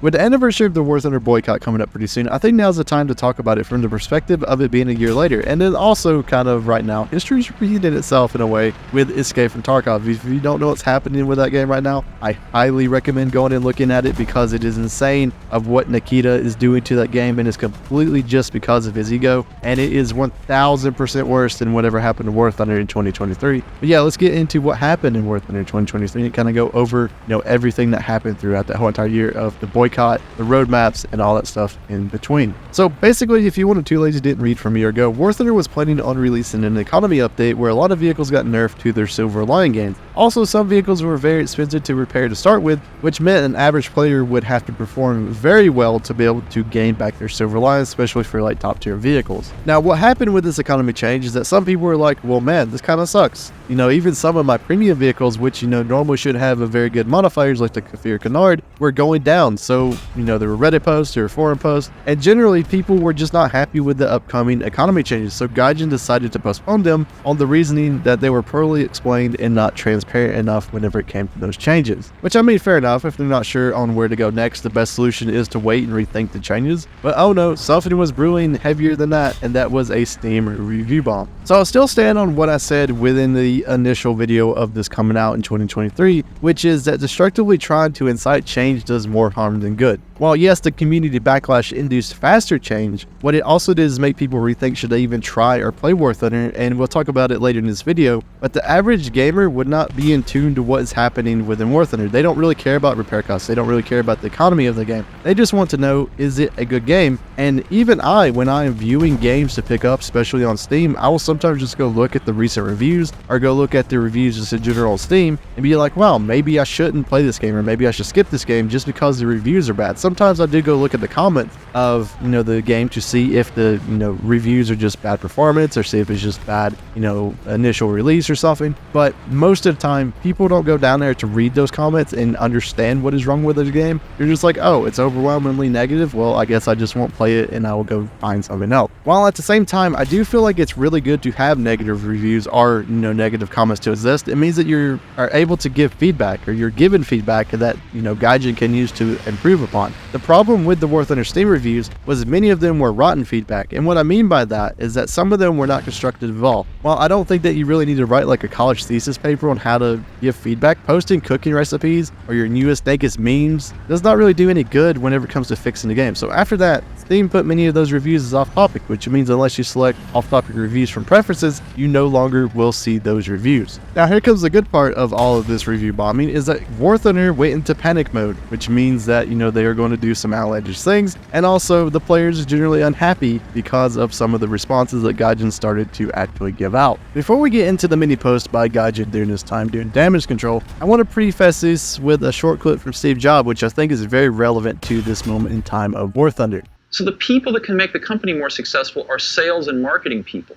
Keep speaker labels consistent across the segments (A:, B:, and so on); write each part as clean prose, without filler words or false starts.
A: With the anniversary of the War Thunder Boycott coming up pretty soon, I think now's the time to talk about it from the perspective of it being a year later. And then also kind of right now, history's repeating itself in a way with Escape from Tarkov. If you don't know what's happening with that game right now, I highly recommend going and looking at it because it is insane of what Nikita is doing to that game, and it's completely just because of his ego. And it is 1000% worse than whatever happened to War Thunder in 2023. But yeah, let's get into what happened in War Thunder in 2023 and kind of go over, everything that happened throughout that whole entire year of the boycott, the roadmaps, and all that stuff in between. So basically, if you wanted too lazy didn't read from a year ago, War Thunder was planning on releasing an economy update where a lot of vehicles got nerfed to their silver lion gains. Also, some vehicles were very expensive to repair to start with, which meant an average player would have to perform very well to be able to gain back their silver lions, especially for like top tier vehicles. Now, what happened with this economy change is that some people were like, well man, this kind of sucks. Even some of my premium vehicles, which normally should have a very good modifiers like the Kafir Canard, were going down. So there were Reddit posts, there were forum posts, and generally people were just not happy with the upcoming economy changes. So Gaijin decided to postpone them on the reasoning that they were poorly explained and not transparent enough whenever it came to those changes. Which, I mean, fair enough. If they're not sure on where to go next, the best solution is to wait and rethink the changes. But oh no, something was brewing heavier than that, and that was a Steam review bomb. So I'll still stand on what I said within the initial video of this coming out in 2023, which is that destructively trying to incite change does more harm than good. While yes, the community backlash induced faster change, what it also did is make people rethink should they even try or play War Thunder, and we'll talk about it later in this video. But the average gamer would not be in tune to what is happening within War Thunder. They don't really care about repair costs, they don't really care about the economy of the game. They just want to know, is it a good game? And even when I am viewing games to pick up, especially on Steam, I will sometimes just go look at the recent reviews or go look at the reviews just in general on Steam and be like, wow, maybe I shouldn't play this game, or maybe I should skip this game just because the reviews are bad. Sometimes I do go look at the comments of the game to see if the reviews are just bad performance, or see if it's just bad initial release or something. But most of the time people don't go down there to read those comments and understand what is wrong with the game. You're just like, oh, it's overwhelmingly negative, well I guess I just won't play it and I will go find something else. While at the same time I do feel like it's really good to have negative reviews or negative comments to exist. It means that you are able to give feedback, or you're given feedback that Gaijin can use to improve upon. The problem with the War Thunder Steam reviews was many of them were rotten feedback, and what I mean by that is that some of them were not constructive at all. While I don't think that you really need to write like a college thesis paper on how to give feedback, posting cooking recipes or your newest naked memes does not really do any good whenever it comes to fixing the game. So after that, Steam put many of those reviews as off topic, which means unless you select off topic reviews from preferences, you no longer will see those reviews. Now here comes the good part of all of this review bombing, is that War Thunder went into panic mode, which means that they are going to do some outlandish things, and also the players are generally unhappy because of some of the responses that Gaijin started to actually give out. Before we get into the mini post by Gaijin during this time doing damage control, I want to preface this with a short clip from Steve Jobs, which I think is very relevant to this moment in time of War Thunder.
B: So the people that can make the company more successful are sales and marketing people,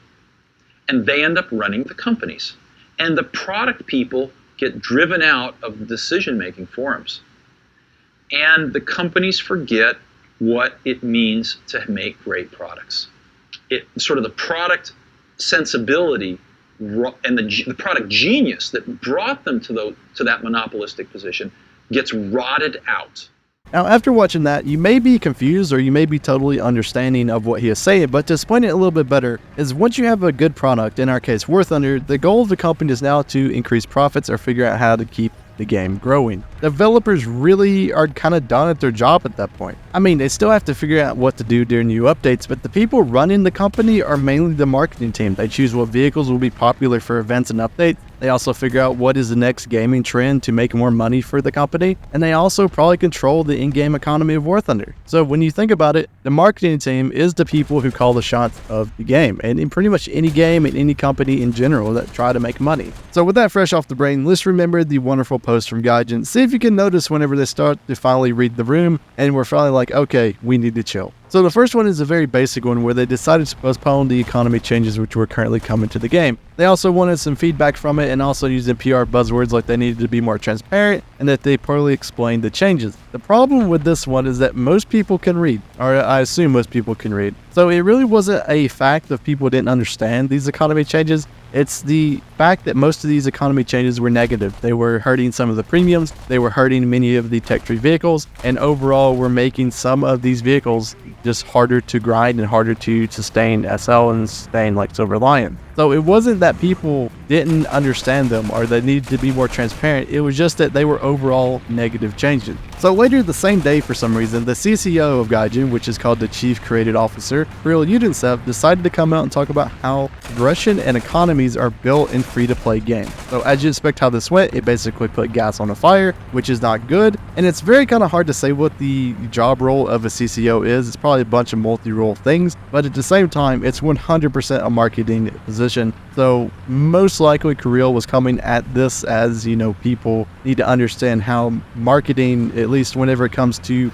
B: and they end up running the companies. And the product people get driven out of the decision-making forums. And the companies forget what it means to make great products. Sort of the product sensibility and the product genius that brought them to that monopolistic position gets rotted out.
A: Now, after watching that, you may be confused or you may be totally understanding of what he is saying, but to explain it a little bit better is once you have a good product, in our case War Thunder, the goal of the company is now to increase profits or figure out how to keep the game growing. Developers really are kind of done at their job at that point. I mean, they still have to figure out what to do during new updates, but the people running the company are mainly the marketing team. They choose what vehicles will be popular for events and updates. They also figure out what is the next gaming trend to make more money for the company, and they also probably control the in-game economy of War Thunder. So when you think about it, the marketing team is the people who call the shots of the game, and in pretty much any game and any company in general that try to make money. So with that fresh off the brain, let's remember the wonderful post from Gaijin. See if you can notice whenever they start to finally read the room, and we're finally like, okay, we need to chill. So the first one is a very basic one where they decided to postpone the economy changes which were currently coming to the game. They also wanted some feedback from it and also using PR buzzwords like they needed to be more transparent and that they poorly explained the changes. The problem with this one is that most people can read, or I assume most people can read. So it really wasn't a fact of people didn't understand these economy changes. It's the fact that most of these economy changes were negative. They were hurting some of the premiums, they were hurting many of the tech-free vehicles, and overall were making some of these vehicles just harder to grind and harder to sustain SL and sustain like Silver Lion. So it wasn't that people didn't understand them or they needed to be more transparent. It was just that they were overall negative changes. So later the same day, for some reason, the CCO of Gaijin, which is called the Chief Creative Officer, Kirill Yudintsev, decided to come out and talk about how progression and economies are built in free-to-play games. So as you expect how this went, it basically put gas on a fire, which is not good. And it's very kind of hard to say what the job role of a CCO is. It's probably a bunch of multi-role things, but at the same time, it's 100% a marketing position. So most likely Kirill was coming at this as, people need to understand how marketing, at least whenever it comes to,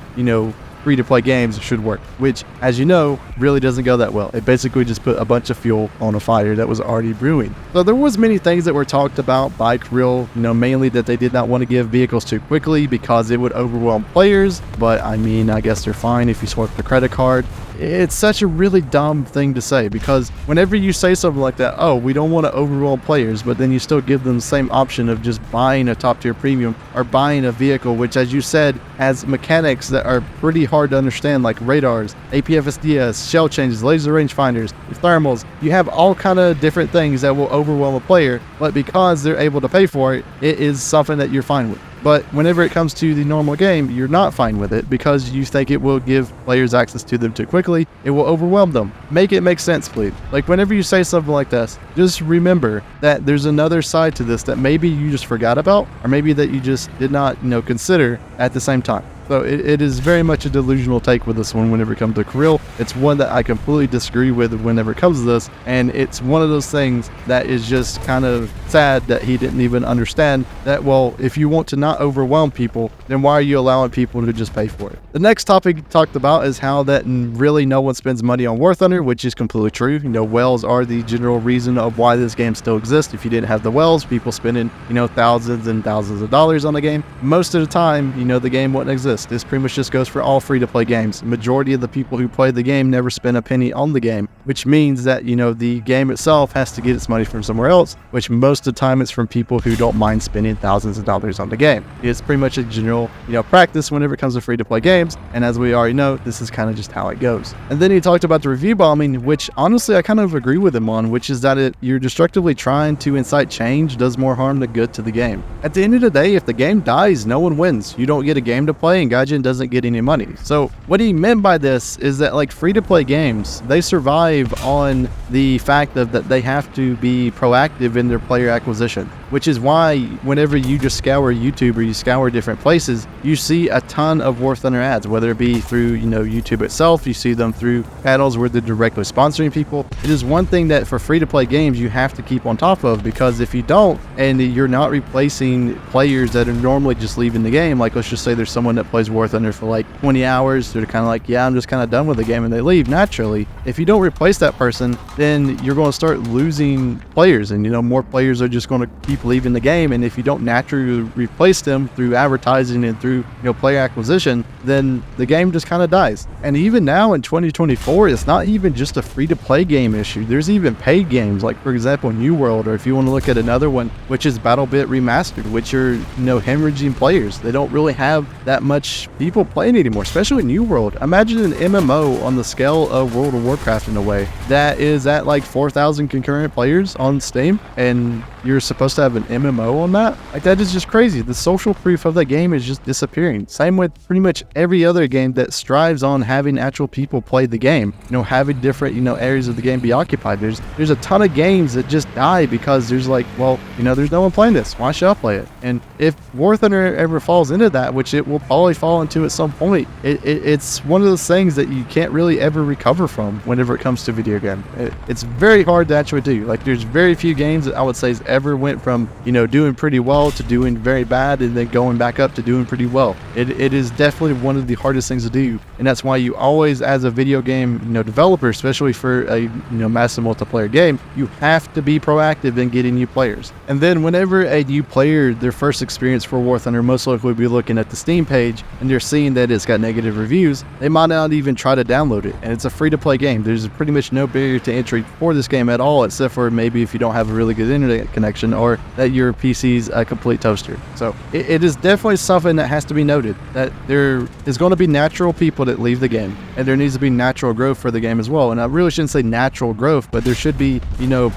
A: free-to-play games, should work, which, as you know, really doesn't go that well. It basically just put a bunch of fuel on a fire that was already brewing. So there was many things that were talked about by Kirill, mainly that they did not want to give vehicles too quickly because it would overwhelm players, but I guess they're fine if you swipe the credit card. It's such a really dumb thing to say, because whenever you say something like that, oh, we don't want to overwhelm players, but then you still give them the same option of just buying a top tier premium or buying a vehicle, which, as you said, has mechanics that are pretty hard to understand, like radars, APFSDS, shell changes, laser rangefinders, thermals. You have all kind of different things that will overwhelm a player, but because they're able to pay for it, it is something that you're fine with. But whenever it comes to the normal game, you're not fine with it because you think it will give players access to them too quickly. It will overwhelm them. Make it make sense, please. Like, whenever you say something like this, just remember that there's another side to this that maybe you just forgot about, or maybe that you just did not, consider at the same time. So it is very much a delusional take with this one whenever it comes to Kirill. It's one that I completely disagree with whenever it comes to this, and it's one of those things that is just kind of sad that he didn't even understand that, well, if you want to not overwhelm people, then why are you allowing people to just pay for it? The next topic he talked about is how that really no one spends money on War Thunder, which is completely true. Whales are the general reason of why this game still exists. If you didn't have the whales, people spending, thousands and thousands of dollars on the game, most of the time, the game wouldn't exist. This pretty much just goes for all free-to-play games. The majority of the people who play the game never spend a penny on the game, which means that, the game itself has to get its money from somewhere else, which most of the time it's from people who don't mind spending thousands of dollars on the game. It's pretty much a general, practice whenever it comes to free-to-play games, and as we already know, this is kind of just how it goes. And then he talked about the review bombing, which honestly I kind of agree with him on, which is that you're destructively trying to incite change does more harm than good to the game. At the end of the day, if the game dies, no one wins. You don't get a game to play, and Gaijin doesn't get any money. So what he meant by this is that, like, free-to-play games, they survive on the fact that they have to be proactive in their player acquisition, which is why whenever you just scour YouTube or you scour different places, you see a ton of War Thunder ads, whether it be through, YouTube itself, you see them through panels where they're directly sponsoring people. It is one thing that for free-to-play games you have to keep on top of, because if you don't, and you're not replacing players that are normally just leaving the game, like let's just say there's someone that plays War Thunder for like 20 hours, they're kind of like, yeah, I'm just kind of done with the game, and they leave naturally. If you don't replace that person, then you're going to start losing players, and more players are just going to keep leaving the game. And if you don't naturally replace them through advertising and through player acquisition, then the game just kind of dies. And even now in 2024, it's not even just a free-to-play game issue. There's even paid games, like for example New World, or if you want to look at another one, which is BattleBit Remastered, which are hemorrhaging players. They don't really have that much people playing anymore, especially New World. Imagine an MMO on the scale of World of Warcraft in a way that is at like 4,000 concurrent players on Steam, and you're supposed to have an MMO on that? Like, that is just crazy. The social proof of the game is just disappearing. Same with pretty much every other game that strives on having actual people play the game, having different, areas of the game be occupied. There's a ton of games that just die because there's like, well, there's no one playing this. Why should I play it? And if War Thunder ever falls into that, which it will probably fall into at some point, it's one of those things that you can't really ever recover from whenever it comes to video game. It's very hard to actually do. Like, there's very few games that I would say is ever went from, doing pretty well to doing very bad and then going back up to doing pretty well. It is definitely one of the hardest things to do. And that's why you always, as a video game, developer, especially for a, massive multiplayer game, you have to be proactive in getting new players. And then whenever a new player, their first experience for War Thunder, most likely will be looking at the Steam page and they're seeing that it's got negative reviews, they might not even try to download it. And it's a free-to-play game. There's pretty much no barrier to entry for this game at all, except for maybe if you don't have a really good internet connection or that your PC's a complete toaster. So it is definitely something that has to be noted, that there is going to be natural people that leave the game, and there needs to be natural growth for the game as well. And I really shouldn't say natural growth, but there should be,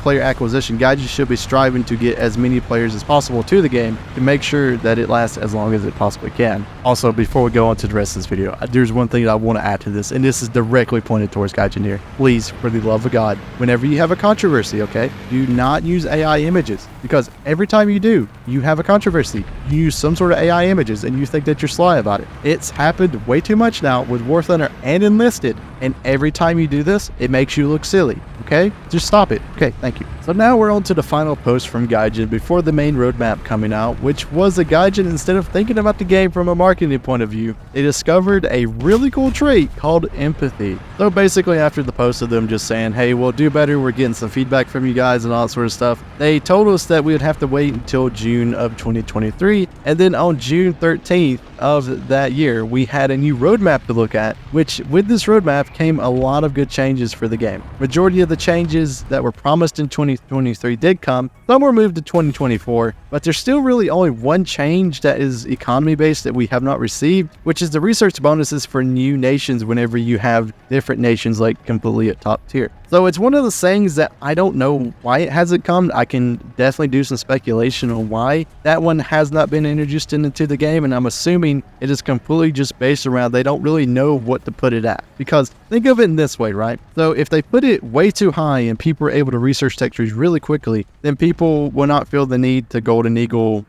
A: player acquisition. Gaijin should be striving to get as many players as possible to the game to make sure that it lasts as long as it possibly can. Also, before we go on to the rest of this video, there's one thing that I want to add to this, and this is directly pointed towards Gaijin here. Please, for the love of God, whenever you have a controversy, okay, do not use AI images, because every time you do, you have a controversy, you use some sort of AI images and you think that you're sly about it. It's happened way too much now with War Thunder and Enlisted, and every time you do this, it makes you look silly. Okay, just stop it. Okay, thank you. So now we're on to the final post from Gaijin before the main roadmap coming out, which was a Gaijin, instead of thinking about the game from a marketing point of view, they discovered a really cool trait called empathy. So basically, after the post of them just saying, hey, we'll do better, we're getting some feedback from you guys and all that sort of stuff, they told us that we would have to wait until June of 2023, and then on June 13th of that year, we had a new roadmap to look at, which with this roadmap came a lot of good changes for the game. Majority of the changes that were promised in 2023 did come. Some were moved to 2024, but there's still really only one change that is economy based that we have not received, which is the research bonuses for new nations whenever you have different nations like completely at top tier. So it's one of those things that I don't know why it hasn't come. I can definitely do some speculation on why that one has not been introduced into the game, and I'm assuming it is completely just based around they don't really know what to put it at. Because think of it in this way, right? So if they put it way too high and people are able to research tech trees really quickly, then people will not feel the need to golden eagle,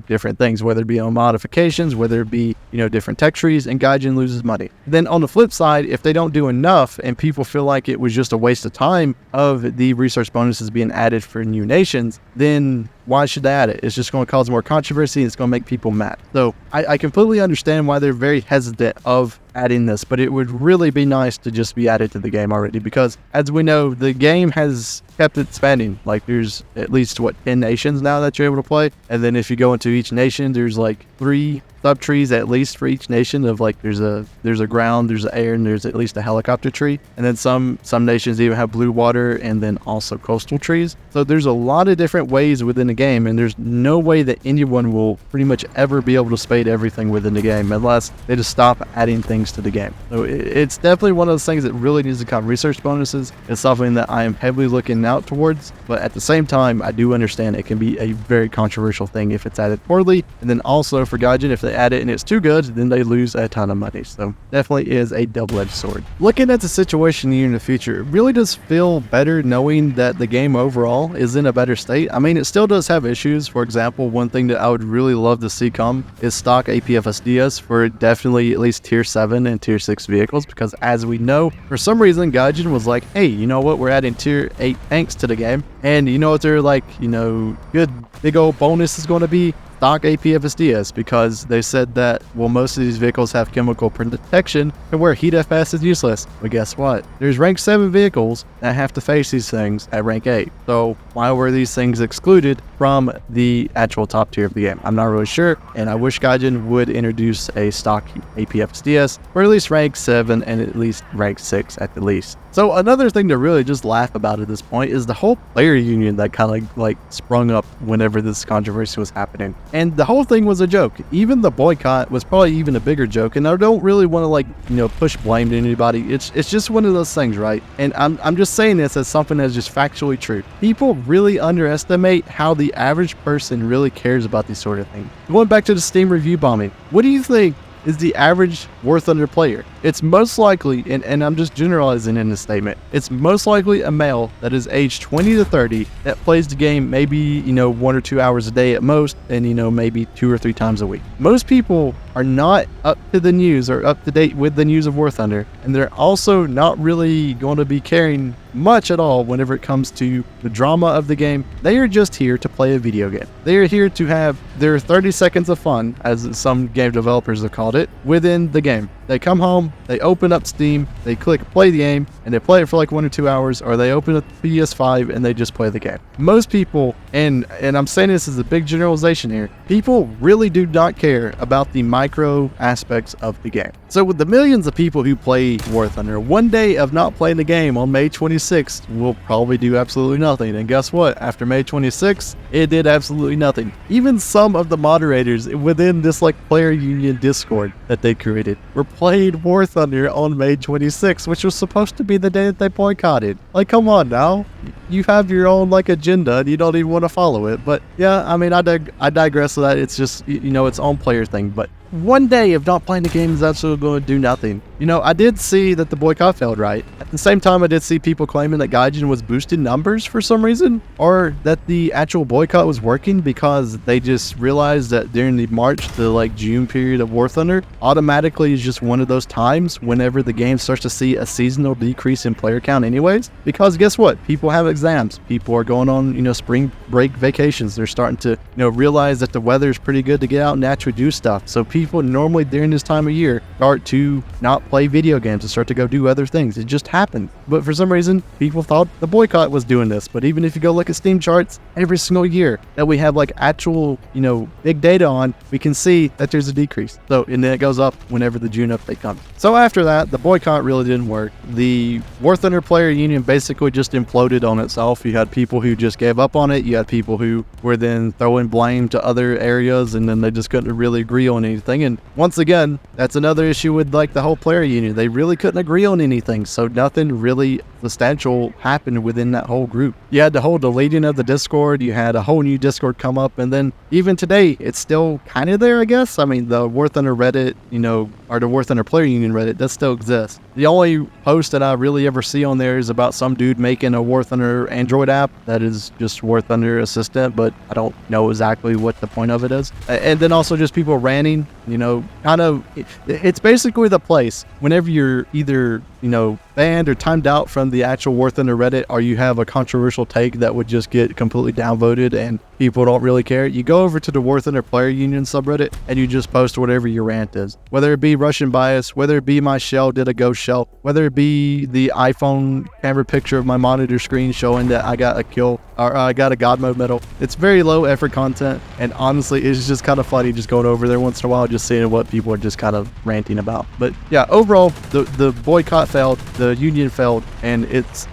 A: different things, whether it be on modifications, whether it be, different tech trees, and Gaijin loses money. Then on the flip side, if they don't do enough and people feel like it was just a waste of time of the research bonuses being added for new nations, then why should they add it? It's just going to cause more controversy and it's going to make people mad. So I completely understand why they're very hesitant of adding this, but it would really be nice to just be added to the game already, because as we know, the game has kept expanding. Like there's at least 10 nations now that you're able to play, and then if you go into each nation, there's like 3 sub-trees at least for each nation of like there's a ground, there's an air, and there's at least a helicopter tree. And then some nations even have blue water and then also coastal trees. So there's a lot of different ways within the game, and there's no way that anyone will pretty much ever be able to spade everything within the game unless they just stop adding things to the game. So it's definitely one of those things that really needs to come. Research bonuses is something that I am heavily looking out towards, but at the same time, I do understand it can be a very controversial thing if it's added poorly. And then also for Gaijin, if they add it and it's too good, then they lose a ton of money. So definitely is a double-edged sword. Looking at the situation here in the future, it really does feel better knowing that the game overall is in a better state. I mean, it still does have issues. For example, one thing that I would really love to see come is stock APFSDs for definitely at least tier 7 and tier 6 vehicles, because as we know, for some reason Gaijin was like, hey, you know what, we're adding tier 8 tanks to the game, and you know what they're like, good big old bonus is going to be? Stock APFSDs, because they said that, well, most of these vehicles have chemical protection and where heat FS is useless. But guess what? There's rank 7 vehicles that have to face these things at rank 8. So why were these things excluded from the actual top tier of the game? I'm not really sure, and I wish Gaijin would introduce a stock APFSDs for at least rank 7 and at least rank 6 at the least. So another thing to really just laugh about at this point is the whole player union that kind of like sprung up whenever this controversy was happening. And the whole thing was a joke. Even the boycott was probably even a bigger joke. And I don't really want to push blame to anybody. It's just one of those things, right? And I'm just saying this as something that's just factually true. People really underestimate how the average person really cares about these sort of things. Going back to the Steam review bombing, what do you think is the average War Thunder player? It's most likely, and I'm just generalizing in this statement, it's most likely a male that is aged 20 to 30 that plays the game maybe, 1 or 2 hours a day at most, and maybe 2 or 3 times a week. Most people are not up to the news or up to date with the news of War Thunder, and they're also not really going to be caring much at all whenever it comes to the drama of the game. They are just here to play a video game. They are here to have their 30 seconds of fun, as some game developers have called it, within the game. They come home, they open up Steam, they click play the game, and they play it for like 1 or 2 hours, or they open up PS5 and they just play the game. Most people, and I'm saying this as a big generalization here, people really do not care about the micro aspects of the game. So with the millions of people who play War Thunder, one day of not playing the game on May 26th will probably do absolutely nothing. And guess what? After May 26th, it did absolutely nothing. Even some of the moderators within this like player union Discord that they created were played War Thunder on May 26th, which was supposed to be the day that they boycotted. Like, come on now. You have your own like agenda and you don't even want to follow it. But yeah, I mean, I digress with that. It's just, you know, its own player thing. But one day of not playing the game is absolutely going to do nothing. You know, I did see that the boycott failed, right? At the same time, I did see people claiming that Gaijin was boosting numbers for some reason, or that the actual boycott was working because they just realized that during the March to like June period of War Thunder, automatically is just one of those times whenever the game starts to see a seasonal decrease in player count anyways. Because guess what? People have exams. People are going on, you know, spring break vacations. They're starting to, you know, realize that the weather is pretty good to get out and actually do stuff. So people normally during this time of year start to not play video games and start to go do other things. It just happened. But for some reason, people thought the boycott was doing this. But even if you go look at Steam charts, every single year that we have like actual, you know, big data on, we can see that there's a decrease. So, and then it goes up whenever the June update comes. So after that, the boycott really didn't work. The War Thunder player union basically just imploded on itself. You had people who just gave up on it. You had people who were then throwing blame to other areas, and then they just couldn't really agree on anything. And once again, that's another issue with like the whole player union. They really couldn't agree on anything, so nothing really substantial happened within that whole group. You had the whole deleting of the Discord. You had a whole new Discord come up, and then even today, it's still kind of there, I guess. I mean, the War Thunder Reddit, you know, or the War Thunder player union Reddit, does still exist. The only post that I really ever see on there is about some dude making a War Thunder Android app that is just War Thunder Assistant, but I don't know exactly what the point of it is. And then also just people ranting, you know, kind of, it's basically the place whenever you're either, you know, banned or timed out from the actual War Thunder Reddit, or you have a controversial take that would just get completely downvoted and people don't really care. You go over to the War Thunder Player Union subreddit and you just post whatever your rant is. Whether it be Russian bias, whether it be my shell did a ghost shell, whether it be the iPhone camera picture of my monitor screen showing that I got a kill, or I got a God mode medal. It's very low effort content, and honestly, it's just kind of funny just going over there once in a while, just seeing what people are just kind of ranting about. But yeah, overall, the boycott failed, the union failed, and it's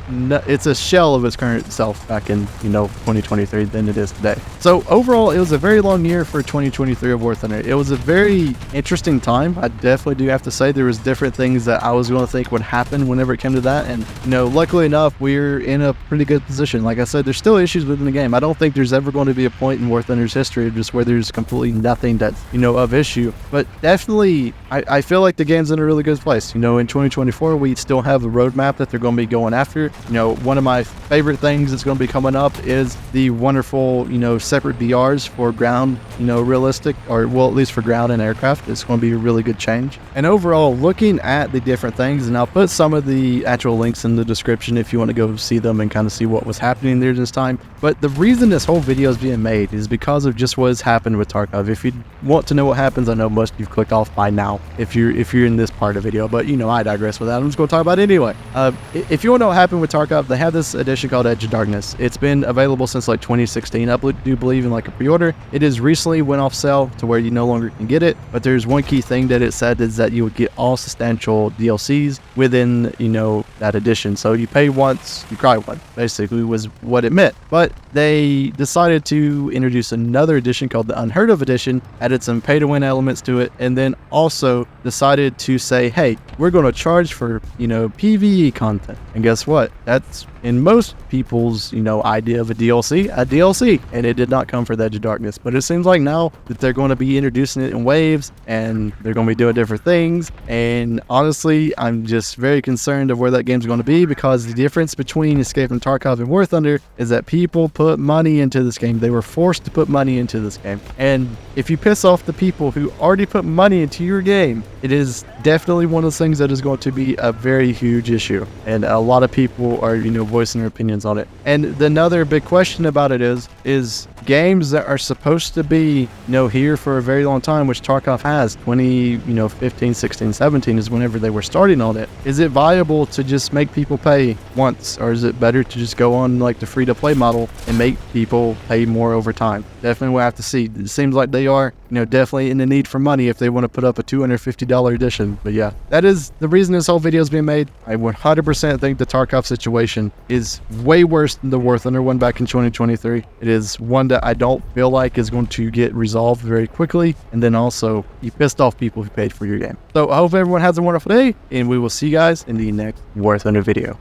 A: a shell of its current self back in, you know, 2023 than it is today. So overall, it was a very long year for 2023 of War Thunder. It was a very interesting time. I definitely do have to say there was different things that I was going to think would happen whenever it came to that, and you know, luckily enough, we're in a pretty good position. Like I said, there's still issues within the game. I don't think there's ever going to be a point in War Thunder's history of just where there's completely nothing that's, you know, of issue. But definitely, I feel like the game's in a really good place. You know, in 2024, we still have a roadmap that they're going to be going after. You know, one of my favorite things that's going to be coming up is the wonderful, you know, separate VRs for ground, you know, realistic, or well, at least for ground and aircraft. It's going to be a really good change. And overall, looking at the different things, and I'll put some of the actual links in the description if you want to go see them and kind of see what was happening there this time. But the reason this whole video is being made is because of just what has happened with Tarkov. If you want to know what happens, I know most of you've clicked off by now if you're in this part of the video, but you know, I digress with that. I'm just going to talk about it anyway. If you want to know what happened with Tarkov, they have this edition called Edge of Darkness. It's been available since like 2016. I do believe in like a pre-order. It is recently went off sale to where you no longer can get it, but there's one key thing that it said is that you would get all substantial DLCs within, you know, that edition. So you pay once, you cry once, basically was what it meant. But they decided to introduce another edition called the Unheard of Edition, added some pay-to-win elements to it, and then also decided to say, hey, we're going to charge for, you know, PvE content. And guess what? That's in most people's, idea of a DLC, and it did not come for the Edge of Darkness. But it seems like now that they're going to be introducing it in waves, and they're going to be doing different things. And honestly, I'm just very concerned of where that game's going to be, because the difference between Escape from Tarkov and War Thunder is that people put money into this game. They were forced to put money into this game. And if you piss off the people who already put money into your game, it is definitely one of those things that is going to be a very huge issue. And a lot of people are, voicing their opinions on it. And another big question about it is games that are supposed to be, here for a very long time, which Tarkov has, 15, 16, 17 is whenever they were starting on it. Is it viable to just make people pay once, or is it better to just go on like the free-to-play model and make people pay more over time? Definitely we'll have to see. It seems like they are, definitely in the need for money if they want to put up a $250 edition. But yeah, that is the reason this whole video is being made. I 100% think the Tarkov situation is way worse than the War Thunder one back in 2023. It is one that I don't feel like is going to get resolved very quickly. And then also, you pissed off people who paid for your game. So I hope everyone has a wonderful day, and we will see you guys in the next War Thunder video.